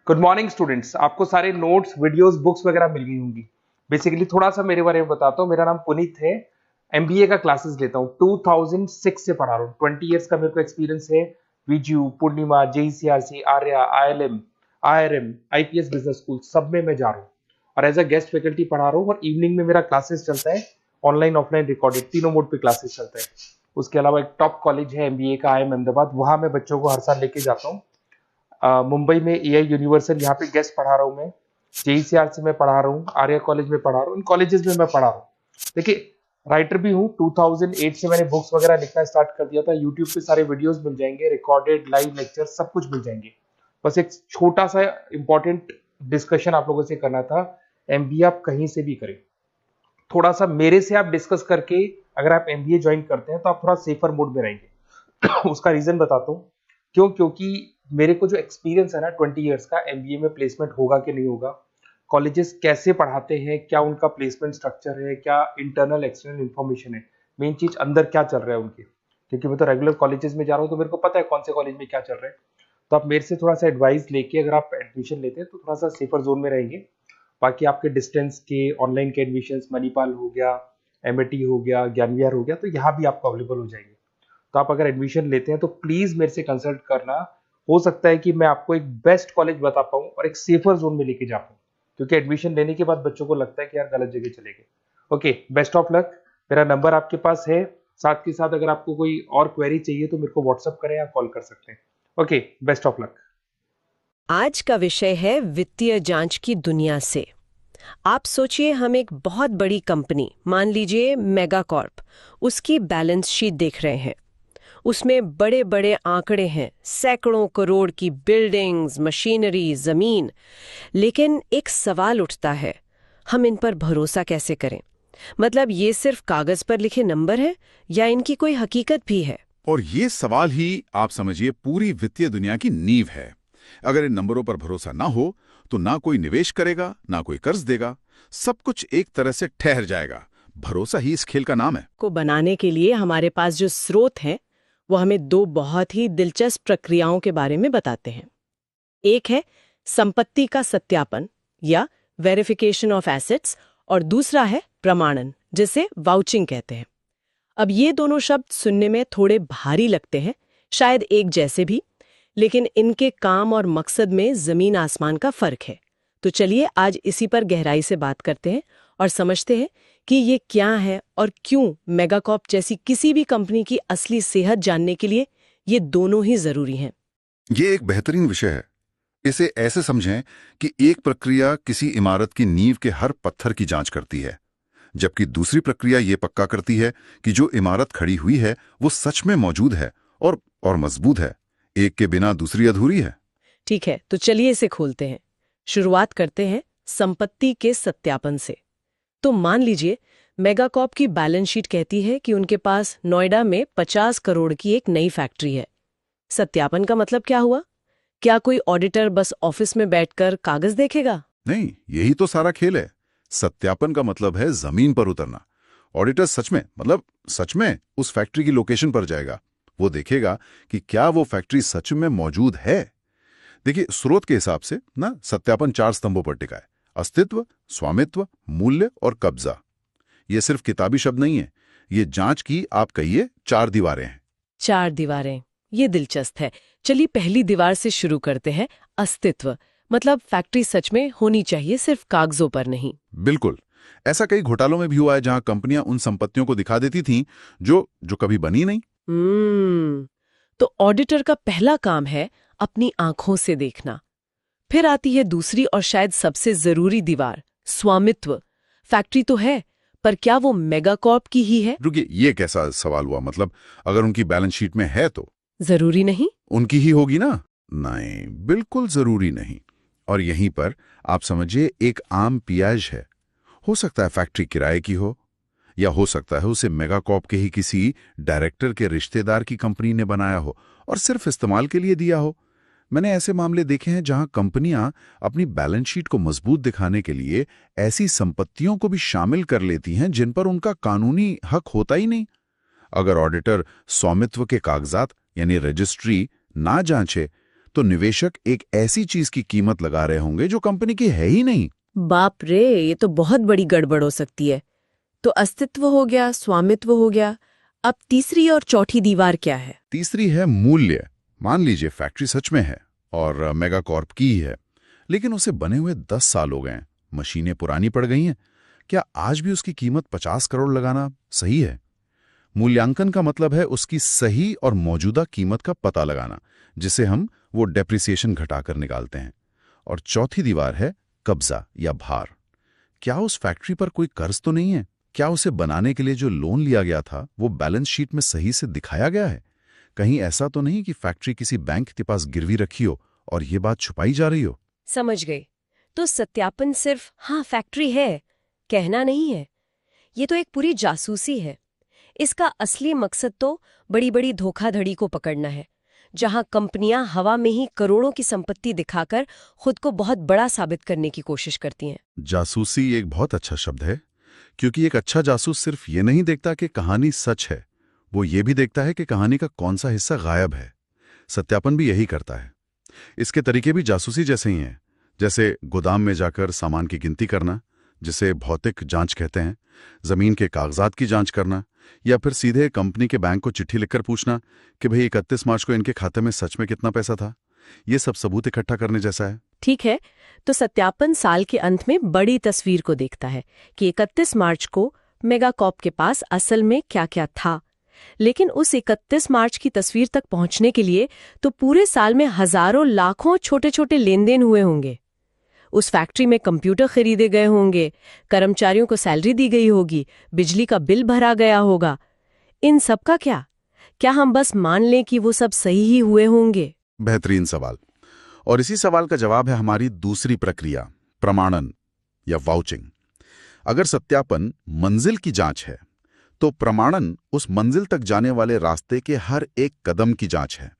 Good morning students. आपको सारे notes videos books वगैरह मिल गई होंगी। बेसिकली थोड़ा सा मेरे बारे में बताता हूँ। मेरा नाम पुनीत है। एमबीए का क्लासेस लेता हूँ। 2006 से पढ़ा रहा हूँ। 20 इयर्स का मेरे को एक्सपीरियंस है। VGU, Poornima, JECRC, Arya, ILM, IRM, IPS business school सब में मैं जा रहा हूँ और एज अ गेस्ट फैकल्टी पढ़ा रहा हूँ। और इवनिंग में मेरा क्लासेस चलता है, ऑनलाइन ऑफलाइन रिकॉर्डेड, तीनों मोड पे क्लासेस चलता है। उसके अलावा एक टॉप कॉलेज है एमबीए का, आईएम अहमदाबाद, वहां मैं बच्चों को हर साल लेके जाता हूँ। मुंबई में एआई यूनिवर्सल, यहाँ पे गेस्ट पढ़ा रहा हूँ मैं। जेईसीआरसी में पढ़ा रहा हूँ, आर्या कॉलेज में पढ़ा रहा हूँ। इन कॉलेजेस में मैं पढ़ा रहा हूँ। देखिए, राइटर भी हूँ। 2008 से मैंने बुक्स वगैरह लिखना स्टार्ट कर दिया था। यूट्यूब पे सारे वीडियोस मिल जाएंगे, रिकॉर्डेड लाइव लेक्चर सब कुछ मिल जाएंगे। बस एक छोटा सा इंपॉर्टेंट डिस्कशन आप लोगों से करना था। एमबीए आप कहीं से भी करें, थोड़ा सा मेरे से आप डिस्कस करके अगर आप एमबीए ज्वाइन करते हैं तो आप थोड़ा सेफर मोड में रहेंगे। उसका रीजन बताता हूँ क्यों। क्योंकि मेरे को जो एक्सपीरियंस है ना 20 इयर्स का, एमबीए में प्लेसमेंट होगा कि नहीं होगा, कॉलेजेस कैसे पढ़ाते हैं, क्या उनका प्लेसमेंट स्ट्रक्चर है, क्या इंटरनल एक्सटर्नल इन्फॉर्मेशन है, मेन चीज अंदर क्या चल रहा है उनके। क्योंकि मैं तो रेगुलर कॉलेजेस में जा रहा हूँ तो मेरे को पता है कौन से कॉलेज में क्या चल रहा है। तो आप मेरे से थोड़ा सा एडवाइस लेके अगर आप एडमिशन लेते हैं तो थोड़ा सा सेफर जोन में रहेंगे। बाकी आपके डिस्टेंस के ऑनलाइन के एडमिशन, मणिपाल हो गया, एमएटी हो गया, ज्ञान विहार हो गया, तो यहाँ भी आपको अवेलेबल हो जाएंगे। तो आप अगर एडमिशन लेते हैं तो प्लीज मेरे से कंसल्ट करना। हो सकता है कि मैं आपको एक बेस्ट कॉलेज बता पाऊं और एक सेफर जोन में लेके जा पाऊं। क्योंकि एडमिशन लेने के बाद बच्चों को लगता है कि यार गलत जगह चले गए। Okay, best of luck. मेरा नंबर आपके पास है। साथ के साथ अगर आपको कोई और क्वेरी चाहिए तो मेरे को व्हाट्सअप करें या कॉल कर सकते हैं। Okay, best of luck. आज का विषय है वित्तीय जांच की दुनिया से। आप सोचिए, हम एक बहुत बड़ी कंपनी, मान लीजिए मेगा कॉर्प, उसकी बैलेंस शीट देख रहे हैं। उसमें बड़े बड़े आंकड़े हैं, सैकड़ों करोड़ की बिल्डिंग्स, मशीनरी, जमीन। लेकिन एक सवाल उठता है, हम इन पर भरोसा कैसे करें? मतलब ये सिर्फ कागज पर लिखे नंबर है या इनकी कोई हकीकत भी है? और ये सवाल ही आप समझिए पूरी वित्तीय दुनिया की नींव है। अगर इन नंबरों पर भरोसा ना हो तो ना कोई निवेश करेगा, ना कोई कर्ज देगा। सब कुछ एक तरह से ठहर जाएगा। भरोसा ही इस खेल का नाम है। को बनाने के लिए हमारे पास जो स्रोत हैं वो हमें दो बहुत ही दिलचस्प प्रक्रियाओं के बारे में बताते हैं। एक है संपत्ति का सत्यापन या वेरिफिकेशन ऑफ एसेट्स, और दूसरा है प्रमाणन, जिसे वाउचिंग कहते हैं। अब ये दोनों शब्द सुनने में थोड़े भारी लगते हैं, शायद एक जैसे भी, लेकिन इनके काम और मकसद में जमीन आसमान का फर्क है। तो चलिए आज इसी पर गहराई से बात करते हैं और समझते हैं कि ये क्या है और क्यों मेगाकॉर्प जैसी किसी भी कंपनी की असली सेहत जानने के लिए ये दोनों ही जरूरी हैं। ये एक बेहतरीन विषय है। इसे ऐसे समझें कि एक प्रक्रिया किसी इमारत की नींव के हर पत्थर की जांच करती है, जबकि दूसरी प्रक्रिया ये पक्का करती है कि जो इमारत खड़ी हुई है वो सच में मौजूद है और मजबूत है। एक के बिना दूसरी अधूरी है। ठीक है, तो चलिए इसे खोलते हैं। शुरुआत करते हैं संपत्ति के सत्यापन से। तो मान लीजिए मेगाकॉर्प की बैलेंस शीट कहती है कि उनके पास नोएडा में 50 करोड़ की एक नई फैक्ट्री है। सत्यापन का मतलब क्या हुआ? क्या कोई ऑडिटर बस ऑफिस में बैठकर कागज देखेगा? नहीं, यही तो सारा खेल है। सत्यापन का मतलब है जमीन पर उतरना। ऑडिटर सच में उस फैक्ट्री की लोकेशन पर जाएगा। वो देखेगा कि क्या वो फैक्ट्री सच में मौजूद है। देखिए, स्रोत के हिसाब से ना सत्यापन 4 स्तंभों पर टिका है: अस्तित्व, स्वामित्व, मूल्य और कब्जा। ये सिर्फ किताबी शब्द नहीं है, ये जांच की आप कहिए 4 दीवारें हैं। 4 दीवारें, ये दिलचस्प है। चलिए पहली दीवार से शुरू करते हैं। अस्तित्व मतलब फैक्ट्री सच में होनी चाहिए, सिर्फ कागजों पर नहीं। बिल्कुल। ऐसा कई घोटालों में भी हुआ है जहां कंपनियां उन संपत्तियों को दिखा देती थीं जो कभी बनी नहीं। तो ऑडिटर का पहला काम है अपनी आंखों से देखना। फिर आती है दूसरी और शायद सबसे जरूरी दीवार, स्वामित्व। फैक्ट्री तो है, पर क्या वो मेगाकॉर्प की ही है? रुकिए, ये कैसा सवाल हुआ? मतलब अगर उनकी बैलेंस शीट में है तो जरूरी नहीं उनकी ही होगी ना? नहीं, बिल्कुल जरूरी नहीं। और यहीं पर आप समझिए एक आम पियाज है। हो सकता है फैक्ट्री किराए की हो, या हो सकता है उसे मेगाकॉर्प के ही किसी डायरेक्टर के रिश्तेदार की कंपनी ने बनाया हो और सिर्फ इस्तेमाल के लिए दिया हो। मैंने ऐसे मामले देखे हैं जहां कंपनियां अपनी बैलेंस शीट को मजबूत दिखाने के लिए ऐसी संपत्तियों को भी शामिल कर लेती हैं जिन पर उनका कानूनी हक होता ही नहीं। अगर ऑडिटर स्वामित्व के कागजात यानी रजिस्ट्री ना जांचे तो निवेशक एक ऐसी चीज की कीमत लगा रहे होंगे जो कंपनी की है ही नहीं। बाप रे, ये तो बहुत बड़ी गड़बड़ हो सकती है। तो अस्तित्व हो गया, स्वामित्व हो गया, अब तीसरी और चौथी दीवार क्या है? तीसरी है मूल्य। मान लीजिए फैक्ट्री सच में है और मेगाकॉर्प की ही है, लेकिन उसे बने हुए 10 साल हो गए हैं, मशीनें पुरानी पड़ गई हैं। क्या आज भी उसकी कीमत 50 करोड़ लगाना सही है? मूल्यांकन का मतलब है उसकी सही और मौजूदा कीमत का पता लगाना, जिसे हम वो डेप्रिसिएशन घटाकर निकालते हैं। और चौथी दीवार है कब्जा या भार। क्या उस फैक्ट्री पर कोई कर्ज तो नहीं है? क्या उसे बनाने के लिए जो लोन लिया गया था वो बैलेंस शीट में सही से दिखाया गया है? कहीं ऐसा तो नहीं कि फैक्ट्री किसी बैंक के पास गिरवी रखी हो और ये बात छुपाई जा रही हो? समझ गई। तो सत्यापन सिर्फ हाँ फैक्ट्री है कहना नहीं है, ये तो एक पूरी जासूसी है। इसका असली मकसद तो बड़ी बड़ी धोखाधड़ी को पकड़ना है, जहां कंपनियां हवा में ही करोड़ों की संपत्ति दिखाकर खुद को बहुत बड़ा साबित करने की कोशिश करती हैं। जासूसी एक बहुत अच्छा शब्द है, क्योंकि एक अच्छा जासूस सिर्फ ये नहीं देखता कि कहानी सच है, वो ये भी देखता है कि कहानी का कौन सा हिस्सा गायब है। सत्यापन भी यही करता है। इसके तरीके भी जासूसी जैसे ही हैं, जैसे गोदाम में जाकर सामान की गिनती करना, जिसे भौतिक जांच कहते हैं, जमीन के कागजात की जांच करना, या फिर सीधे कंपनी के बैंक को चिट्ठी लिखकर पूछना कि भाई 31 मार्च को इनके खाते में सच में कितना पैसा था। ये सब सबूत इकट्ठा करने जैसा है। ठीक है, तो सत्यापन साल के अंत में बड़ी तस्वीर को देखता है कि 31 मार्च को मेगाकॉर्प के पास असल में क्या क्या था। लेकिन उस 31 मार्च की तस्वीर तक पहुंचने के लिए तो पूरे साल में हजारों लाखों छोटे छोटे लेन देन हुए होंगे। उस फैक्ट्री में कंप्यूटर खरीदे गए होंगे, कर्मचारियों को सैलरी दी गई होगी, बिजली का बिल भरा गया होगा। इन सब का क्या? क्या हम बस मान लें कि वो सब सही ही हुए होंगे? बेहतरीन सवाल। और इसी सवाल का जवाब है हमारी दूसरी प्रक्रिया, प्रमाणन या वाउचिंग। अगर सत्यापन मंजिल की जांच है, तो प्रमाणन उस मंजिल तक जाने वाले रास्ते के हर एक कदम की जांच है।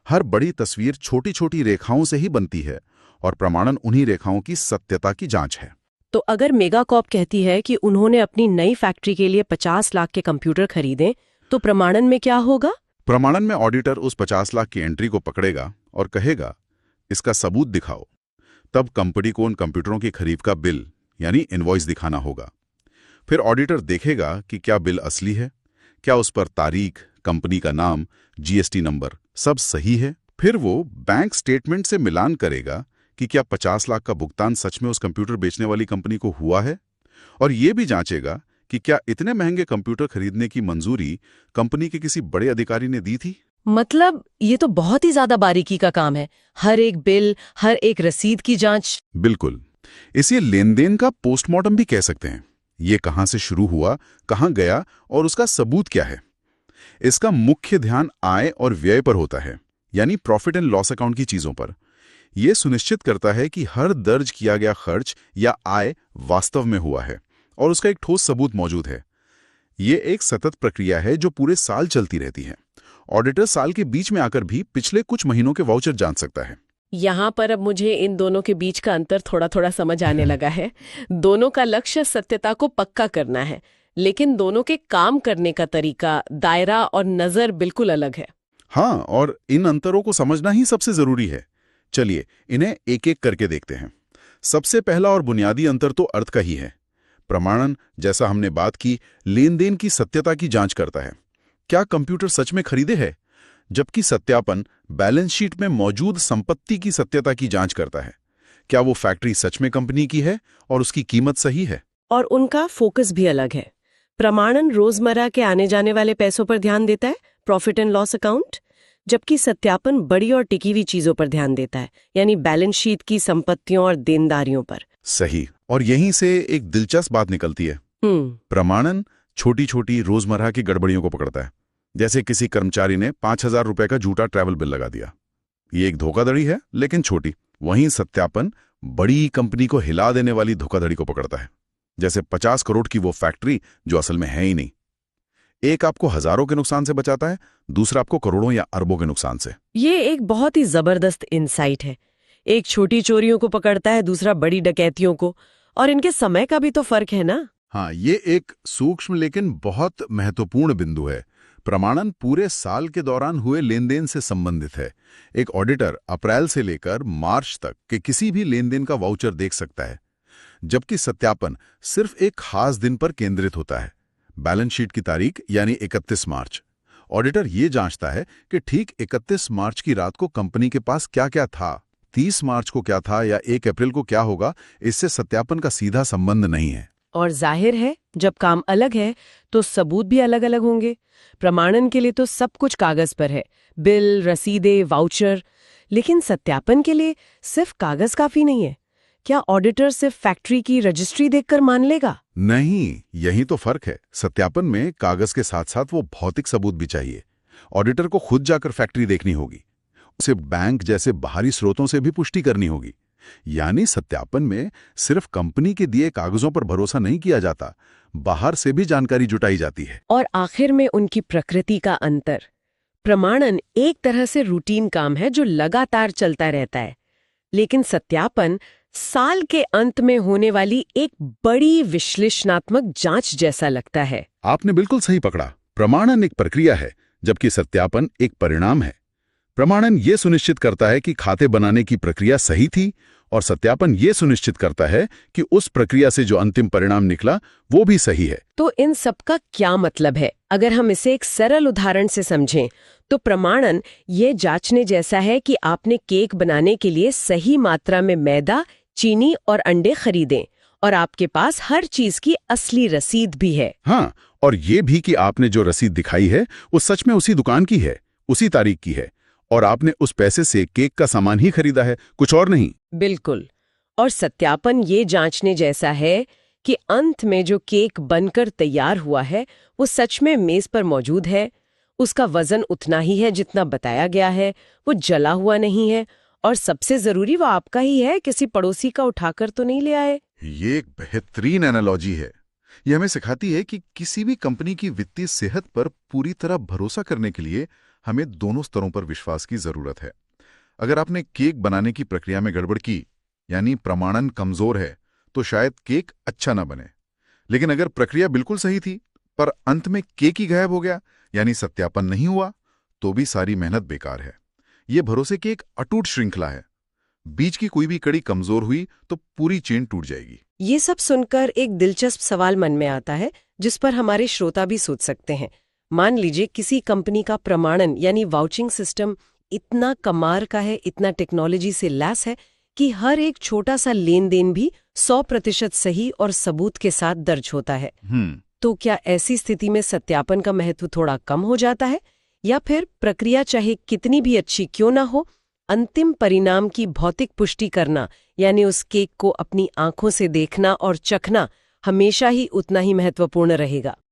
हर बड़ी तस्वीर छोटी छोटी रेखाओं से ही बनती है, और प्रमाणन उन्हीं रेखाओं की सत्यता की जांच है। तो अगर मेगाकॉर्प कहती है कि उन्होंने अपनी नई फैक्ट्री के लिए 50 लाख के कंप्यूटर खरीदे, तो प्रमाणन में क्या होगा? प्रमाणन में ऑडिटर उस 50 लाख की एंट्री को पकड़ेगा और कहेगा, इसका सबूत दिखाओ। तब कंपनी को उन कंप्यूटरों की खरीद का बिल यानी इनवॉइस दिखाना होगा। फिर ऑडिटर देखेगा कि क्या बिल असली है, क्या उस पर तारीख, कंपनी का नाम, जीएसटी नंबर सब सही है। फिर वो बैंक स्टेटमेंट से मिलान करेगा कि क्या 50 लाख का भुगतान सच में उस कंप्यूटर बेचने वाली कंपनी को हुआ है, और ये भी जांचेगा कि क्या इतने महंगे कंप्यूटर खरीदने की मंजूरी कंपनी के किसी बड़े अधिकारी ने दी थी। मतलब ये तो बहुत ही ज्यादा बारीकी का काम है, हर एक बिल, हर एक रसीद की जांच। बिल्कुल, इसे लेनदेन का पोस्टमार्टम भी कह सकते हैं। ये कहां से शुरू हुआ, कहां गया और उसका सबूत क्या है। इसका मुख्य ध्यान आय और व्यय पर होता है, यानी प्रॉफिट एंड लॉस अकाउंट की चीजों पर। यह सुनिश्चित करता है कि हर दर्ज किया गया खर्च या आय वास्तव में हुआ है और उसका एक ठोस सबूत मौजूद है। ये एक सतत प्रक्रिया है जो पूरे साल चलती रहती है। ऑडिटर साल के बीच में आकर भी पिछले कुछ महीनों के वाउचर जांच सकता है। यहाँ पर अब मुझे इन दोनों के बीच का अंतर थोड़ा थोड़ा समझ आने लगा है। दोनों का लक्ष्य सत्यता को पक्का करना है, लेकिन दोनों के काम करने का तरीका, दायरा और नजर बिल्कुल अलग है। हाँ, और इन अंतरों को समझना ही सबसे जरूरी है। चलिए इन्हें एक एक करके देखते हैं। सबसे पहला और बुनियादी अंतर तो अर्थ का ही है। प्रमाणन, जैसा हमने बात की, लेन देन की सत्यता की जांच करता है। क्या कंप्यूटर सच में खरीदे हैं, जबकि सत्यापन बैलेंस शीट में मौजूद संपत्ति की सत्यता की जांच करता है। क्या वो फैक्ट्री सच में कंपनी की है और उसकी कीमत सही है। और उनका फोकस भी अलग है। प्रमाणन रोजमर्रा के आने जाने वाले पैसों पर ध्यान देता है, प्रॉफिट एंड लॉस अकाउंट, जबकि सत्यापन बड़ी और टिकी हुई चीजों पर ध्यान देता है, यानी बैलेंस शीट की संपत्तियों और देनदारियों पर। सही। और यहीं से एक दिलचस्प बात निकलती है। प्रमाणन छोटी छोटी रोजमर्रा की गड़बड़ियों को पकड़ता है। जैसे किसी कर्मचारी ने 5,000 रुपए का झूठा ट्रैवल बिल लगा दिया। ये एक धोखाधड़ी है, लेकिन छोटी। वहीं सत्यापन बड़ी कंपनी को हिला देने वाली धोखाधड़ी को पकड़ता है, जैसे 50 करोड़ की वो फैक्ट्री जो असल में है ही नहीं। एक आपको हजारों के नुकसान से बचाता है, दूसरा आपको करोड़ों या अरबों के नुकसान से। ये एक बहुत ही जबरदस्त इंसाइट है। एक छोटी चोरियों को पकड़ता है, दूसरा बड़ी डकैतियों को, और इनके समय का भी तो फर्क है ना। हाँ, ये एक सूक्ष्म लेकिन बहुत महत्वपूर्ण बिंदु है। प्रमाणन पूरे साल के दौरान हुए लेन-देन से संबंधित है। एक ऑडिटर अप्रैल से लेकर मार्च तक के किसी भी लेन-देन का वाउचर देख सकता है, जबकि सत्यापन सिर्फ एक खास दिन पर केंद्रित होता है। बैलेंस शीट की तारीख यानी 31 मार्च। ऑडिटर ये जांचता है कि ठीक 31 मार्च की रात को कंपनी के पास क्या-क्या था, 30 मार्च को क्या था या 1 अप्रैल को क्या होगा, इससे सत्यापन का सीधा संबंध नहीं है। और जाहिर है जब काम अलग है तो सबूत भी अलग अलग होंगे। प्रमाणन के लिए तो सब कुछ कागज पर है, बिल, रसीदें, वाउचर, लेकिन सत्यापन के लिए सिर्फ कागज काफी नहीं है। क्या ऑडिटर सिर्फ फैक्ट्री की रजिस्ट्री देखकर मान लेगा? नहीं, यही तो फर्क है। सत्यापन में कागज के साथ साथ वो भौतिक सबूत भी चाहिए। ऑडिटर को खुद जाकर फैक्ट्री देखनी होगी, उसे बैंक जैसे बाहरी स्रोतों से भी पुष्टि करनी होगी। यानी सत्यापन में सिर्फ कंपनी के दिए कागजों पर भरोसा नहीं किया जाता, बाहर से भी जानकारी जुटाई जाती है। और आखिर में उनकी प्रकृति का अंतर। प्रमाणन एक तरह से रूटीन काम है जो लगातार चलता रहता है, लेकिन सत्यापन साल के अंत में होने वाली एक बड़ी विश्लेषणात्मक जांच जैसा लगता है। आपने बिल्कुल सही पकड़ा। प्रमाणन एक प्रक्रिया है, जबकि सत्यापन एक परिणाम है। प्रमाणन ये सुनिश्चित करता है कि खाते बनाने की प्रक्रिया सही थी, और सत्यापन ये सुनिश्चित करता है कि उस प्रक्रिया से जो अंतिम परिणाम निकला वो भी सही है। तो इन सब का क्या मतलब है? अगर हम इसे एक सरल उदाहरण से समझें तो प्रमाणन ये जांचने जैसा है कि आपने केक बनाने के लिए सही मात्रा में मैदा, चीनी और अंडे खरीदें और आपके पास हर चीज की असली रसीद भी है। हाँ, और ये भी कि आपने जो रसीद दिखाई है वो सच में उसी दुकान की है, उसी तारीख की है, और आपने उस पैसे से केक का सामान ही खरीदा है, कुछ और नहीं। बिल्कुल। और सत्यापन ये जांचने जैसा है कि अंत में जो केक बनकर तैयार हुआ है वो सच में मेज पर मौजूद है, उसका वजन उतना ही है जितना बताया गया है, वो जला हुआ नहीं है, और सबसे जरूरी वो आपका ही है, किसी पड़ोसी का उठाकर तो नहीं ले आए। ये एक बेहतरीन एनालॉजी है। ये हमें सिखाती है कि किसी भी कंपनी की वित्तीय सेहत पर पूरी तरह भरोसा करने के लिए हमें दोनों स्तरों पर विश्वास की जरूरत है। अगर आपने केक बनाने की प्रक्रिया में गड़बड़ की, यानी प्रमाणन कमजोर है, तो शायद केक अच्छा ना बने। लेकिन अगर प्रक्रिया बिल्कुल सही थी पर अंत में केक ही गायब हो गया, यानी सत्यापन नहीं हुआ, तो भी सारी मेहनत बेकार है। ये भरोसे की एक अटूट श्रृंखला है। बीच की कोई भी कड़ी कमजोर हुई तो पूरी चेन टूट जाएगी। ये सब सुनकर एक दिलचस्प सवाल मन में आता है जिस पर हमारे श्रोता भी सोच सकते हैं। मान लीजिए किसी कंपनी का प्रमाणन यानी वाउचिंग सिस्टम इतना कमाल का है, इतना टेक्नोलॉजी से लैस है कि हर एक छोटा सा लेन देन भी 100% सही और सबूत के साथ दर्ज होता है। तो क्या ऐसी स्थिति में सत्यापन का महत्व थोड़ा कम हो जाता है, या फिर प्रक्रिया चाहे कितनी भी अच्छी क्यों ना हो, अंतिम परिणाम की भौतिक पुष्टि करना यानी उस केक को अपनी आंखों से देखना और चखना हमेशा ही उतना ही महत्वपूर्ण रहेगा?